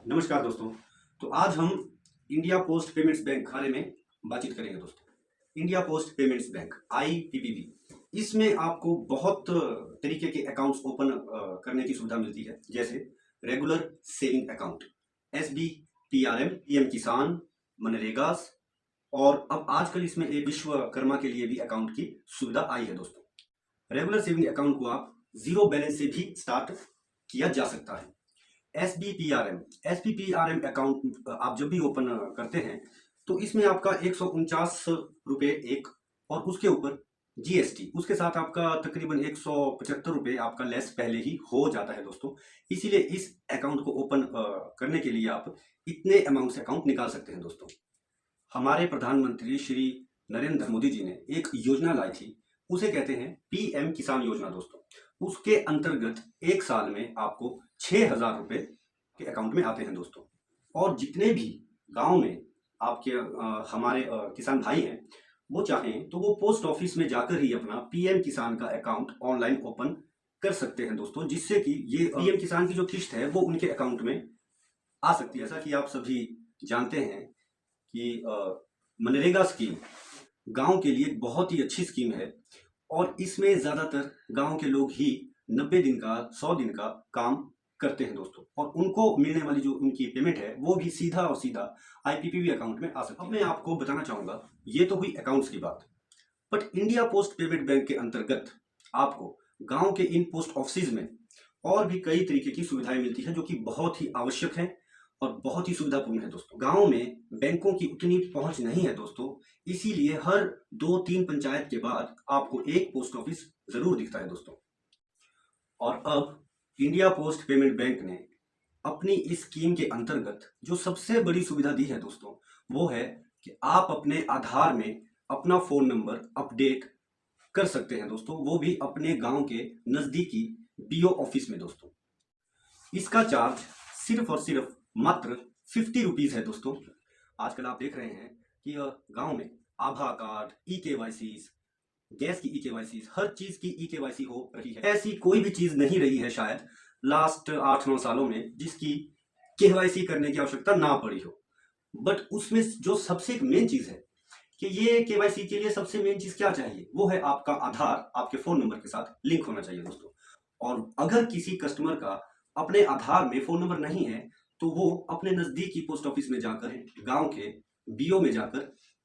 नमस्कार दोस्तों। तो आज हम इंडिया पोस्ट पेमेंट्स बैंक के बारे में बातचीत करेंगे दोस्तों। India post payments bank IPPB, इसमें आपको बहुत तरीके के अकाउंट्स ओपन करने की सुविधा मिलती है, जैसे regular saving account, SB, PRM, PM किसान, मनरेगा, और अब आजकल इसमें एक विश्वकर्मा के लिए भी अकाउंट की सुविधा आई है दोस्तों। रेगुलर सेविंग अकाउंट को आप जीरो बैलेंस से भी स्टार्ट किया जा सकता है। SBPRM अकाउंट आप जब भी ओपन करते हैं तो इसमें आपका 149 रुपये एक, और उसके ऊपर GST, उसके साथ आपका तकरीबन 175 रुपये आपका लेस पहले ही हो जाता है दोस्तों। इसीलिए इस अकाउंट को ओपन करने के लिए आप इतने अमाउंट से अकाउंट निकाल सकते हैं दोस्तों। हमारे प्रधानमंत्री श्री नरेंद्र मोदी जी ने एक योजना लाई थी, उसे कहते हैं PM किसान योजना दोस्तों। उसके अंतर्गत एक साल में आपको 6,000 रुपये के अकाउंट में आते हैं दोस्तों। और जितने भी गांव में आपके हमारे किसान भाई हैं, वो चाहें तो वो पोस्ट ऑफिस में जाकर ही अपना PM किसान का अकाउंट ऑनलाइन ओपन कर सकते हैं दोस्तों, जिससे कि ये PM किसान की जो किस्त है वो उनके अकाउंट में आ सकती है। जैसा कि आप सभी जानते हैं कि मनरेगा स्कीम गांव के लिए बहुत ही अच्छी स्कीम है, और इसमें ज़्यादातर गांव के लोग ही 90 दिन का 100 दिन का काम करते हैं दोस्तों, और उनको मिलने वाली जो उनकी पेमेंट है वो भी सीधा और सीधा IPPB अकाउंट में आ सकती है। अब मैं आपको बताना चाहूँगा, ये तो हुई अकाउंट्स की बात, but India post payment bank के अंतर्गत आपको गाँव के इन पोस्ट ऑफिस में और भी कई तरीके की सुविधाएं मिलती है, जो कि बहुत ही आवश्यक है और बहुत ही सुविधापूर्ण है दोस्तों। गांव में बैंकों की उतनी पहुंच नहीं है दोस्तों, इसीलिए हर 2-3 पंचायत के बाद आपको एक पोस्ट ऑफिस जरूर दिखता है दोस्तों। और अब इंडिया पोस्ट पेमेंट बैंक ने अपनी इस स्कीम के अंतर्गत जो सबसे बड़ी सुविधा दी है दोस्तों, वो है कि आप अपने आधार में अपना फोन नंबर अपडेट कर सकते हैं दोस्तों, वो भी अपने गांव के नजदीकी BO ऑफिस में दोस्तों। इसका चार्ज सिर्फ और सिर्फ मात्र 50 रुपीज है दोस्तों। आजकल आप देख रहे हैं कि गांव में आधार कार्ड, eKYC, गैस की eKYC, हर चीज की eKYC हो रही है। ऐसी कोई भी चीज नहीं रही है शायद लास्ट 8-9 सालों में जिसकी KYC करने की आवश्यकता ना पड़ी हो। बट उसमें जो सबसे एक मेन चीज है कि ये KYC के लिए सबसे मेन चीज क्या चाहिए, वो है आपका आधार आपके फोन नंबर के साथ लिंक होना चाहिए दोस्तों। और अगर किसी कस्टमर का अपने आधार में फोन नंबर नहीं है तो वो अपने नजदीकी पोस्ट ऑफिस में जाकर, गांव के BO में जाकर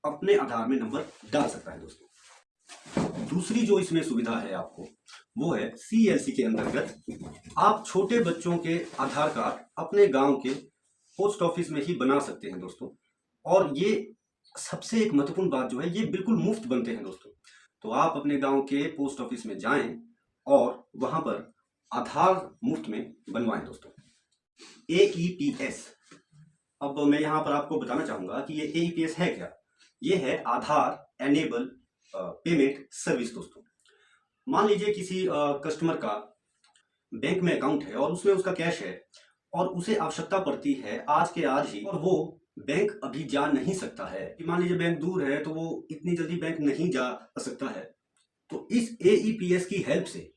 अपने आधार में नंबर डाल सकता है दोस्तों। दूसरी जो इसमें सुविधा है आपको, वो है CLC के अंतर्गत आप छोटे बच्चों के आधार कार्ड अपने गांव के पोस्ट ऑफिस में ही बना सकते हैं दोस्तों। और ये सबसे एक महत्वपूर्ण बात जो है, ये बिल्कुल मुफ्त बनते हैं दोस्तों। तो आप अपने गांव के पोस्ट ऑफिस में जाएं और वहां पर आधार मुफ्त में बनवाएं दोस्तों। AEPS, अब मैं यहाँ पर आपको बताना चाहूंगा कि ये AEPS है क्या। ये है आधार एनेबल पेमेंट सर्विस दोस्तों। मान लीजिए किसी कस्टमर का बैंक में अकाउंट है और उसमें उसका कैश है, और उसे आवश्यकता पड़ती है आज के आज ही, और वो बैंक अभी जा नहीं सकता है। मान लीजिए बैंक दूर है तो वो इतनी जल्दी बैंक नहीं जा सकता है, तो इस AEPS की हेल्प से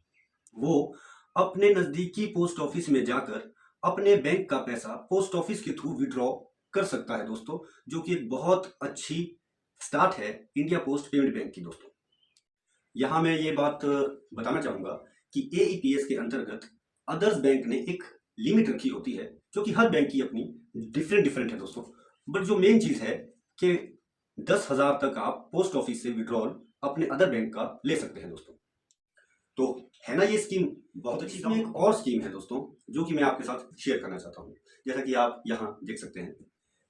वो अपने नजदीकी पोस्ट ऑफिस में जाकर अपने बैंक का पैसा पोस्ट ऑफिस के थ्रू विड्रॉ कर सकता है दोस्तों, जो कि एक बहुत अच्छी स्टार्ट है इंडिया पोस्ट पेमेंट बैंक की दोस्तों। यहाँ मैं ये बात बताना चाहूँगा कि AEPS के अंतर्गत अदर्स बैंक ने एक लिमिट रखी होती है, जो कि हर बैंक की अपनी डिफरेंट है दोस्तों। बट जो मेन चीज़ है कि 10,000 तक आप पोस्ट ऑफिस से विड्रॉल अपने अदर बैंक का ले सकते हैं दोस्तों। तो है ना ये स्कीम बहुत अच्छी। इसमें एक और स्कीम है दोस्तों, जो कि मैं आपके साथ शेयर करना चाहता हूँ। जैसा कि आप यहाँ देख सकते हैं,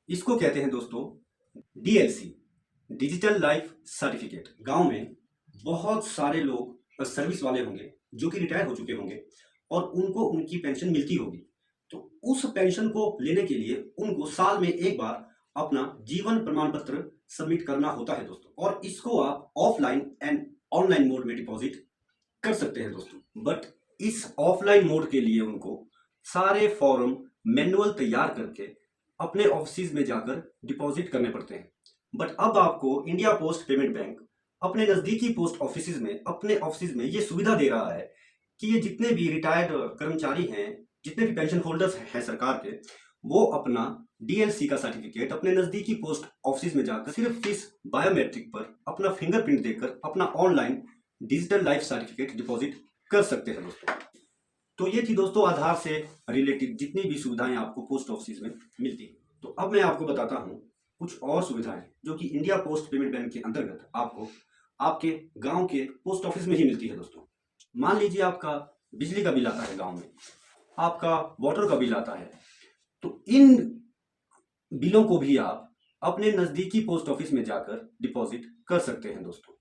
इसको कहते हैं दोस्तों DLC, डिजिटल लाइफ सर्टिफिकेट। गांव में बहुत सारे लोग सर्विस वाले होंगे जो कि रिटायर हो चुके होंगे, और उनको उनकी पेंशन मिलती होगी। तो उस पेंशन को लेने के लिए उनको साल में एक बार अपना जीवन प्रमाण पत्र सबमिट करना होता है दोस्तों, और इसको आप ऑफलाइन एंड ऑनलाइन मोड में डिपॉजिट कर सकते हैं दोस्तों। बट इस ऑफलाइन मोड के लिए उनको सारे फॉर्म मैनुअल तैयार करके अपने ऑफिस में जाकर डिपॉजिट करने पड़ते हैं। बट अब आपको इंडिया पोस्ट पेमेंट बैंक अपने नजदीकी पोस्ट ऑफिस में, अपने ऑफिस में ये सुविधा दे रहा है कि ये जितने भी रिटायर्ड कर्मचारी हैं, जितने भी पेंशन होल्डर्स हैं सरकार के, वो अपना डीएलसी का सर्टिफिकेट अपने नजदीकी पोस्ट ऑफिस में जाकर सिर्फ इस बायोमेट्रिक पर अपना फिंगरप्रिंट देकर अपना online digital life certificate deposit कर सकते हैं दोस्तों। तो ये थी दोस्तों आधार से रिलेटेड जितनी भी सुविधाएं आपको पोस्ट ऑफिस में मिलती हैं। तो अब मैं आपको बताता हूँ कुछ और सुविधाएं जो कि इंडिया पोस्ट पेमेंट बैंक के अंतर्गत आपको आपके गांव के पोस्ट ऑफिस में ही मिलती है दोस्तों। मान लीजिए आपका बिजली का बिल आता है गांव में, आपका वाटर का बिल आता है, तो इन बिलों को भी आप अपने नजदीकी पोस्ट ऑफिस में जाकर डिपॉजिट कर सकते हैं दोस्तों।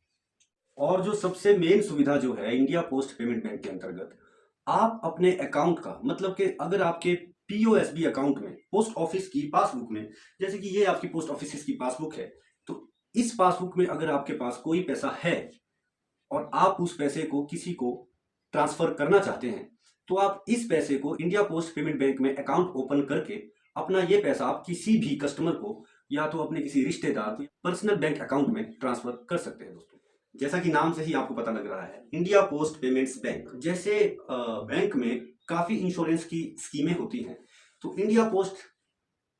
और जो सबसे मेन सुविधा जो है इंडिया पोस्ट पेमेंट बैंक के अंतर्गत, आप अपने अकाउंट का मतलब कि अगर आपके पीओएसबी अकाउंट में पोस्ट ऑफिस की पासबुक में, जैसे कि ये आपकी पोस्ट ऑफिस की पासबुक है, तो इस पासबुक में अगर आपके पास कोई पैसा है और आप उस पैसे को किसी को ट्रांसफर करना चाहते हैं, तो आप इस पैसे को इंडिया पोस्ट पेमेंट बैंक में अकाउंट ओपन करके अपना ये पैसा आप किसी भी कस्टमर को या तो अपने किसी रिश्तेदार को पर्सनल बैंक अकाउंट में ट्रांसफर कर सकते हैं दोस्तों। जैसा कि नाम से ही आपको पता लग रहा है, इंडिया पोस्ट पेमेंट्स बैंक जैसे बैंक में काफी इंश्योरेंस की स्कीमें होती हैं, तो इंडिया पोस्ट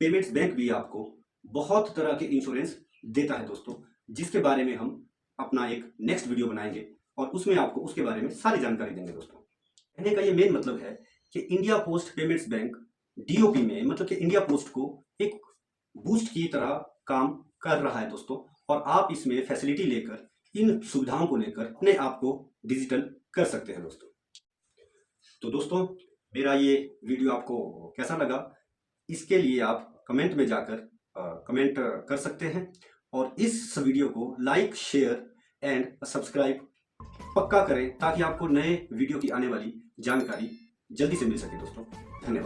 पेमेंट्स बैंक भी आपको बहुत तरह के इंश्योरेंस देता है दोस्तों, जिसके बारे में हम अपना एक नेक्स्ट वीडियो बनाएंगे और उसमें आपको उसके बारे में सारी जानकारी देंगे दोस्तों। कहने का ये मेन मतलब है कि India post payments bank DOP में मतलब कि इंडिया पोस्ट को एक बूस्ट की तरह काम कर रहा है दोस्तों, और आप इसमें फैसिलिटी लेकर इन सुविधाओं को लेकर अपने आप को डिजिटल कर सकते हैं दोस्तों। तो दोस्तों मेरा ये वीडियो आपको कैसा लगा, इसके लिए आप कमेंट में जाकर कमेंट कर सकते हैं, और इस वीडियो को लाइक शेयर एंड सब्सक्राइब पक्का करें ताकि आपको नए वीडियो की आने वाली जानकारी जल्दी से मिल सके दोस्तों। धन्यवाद।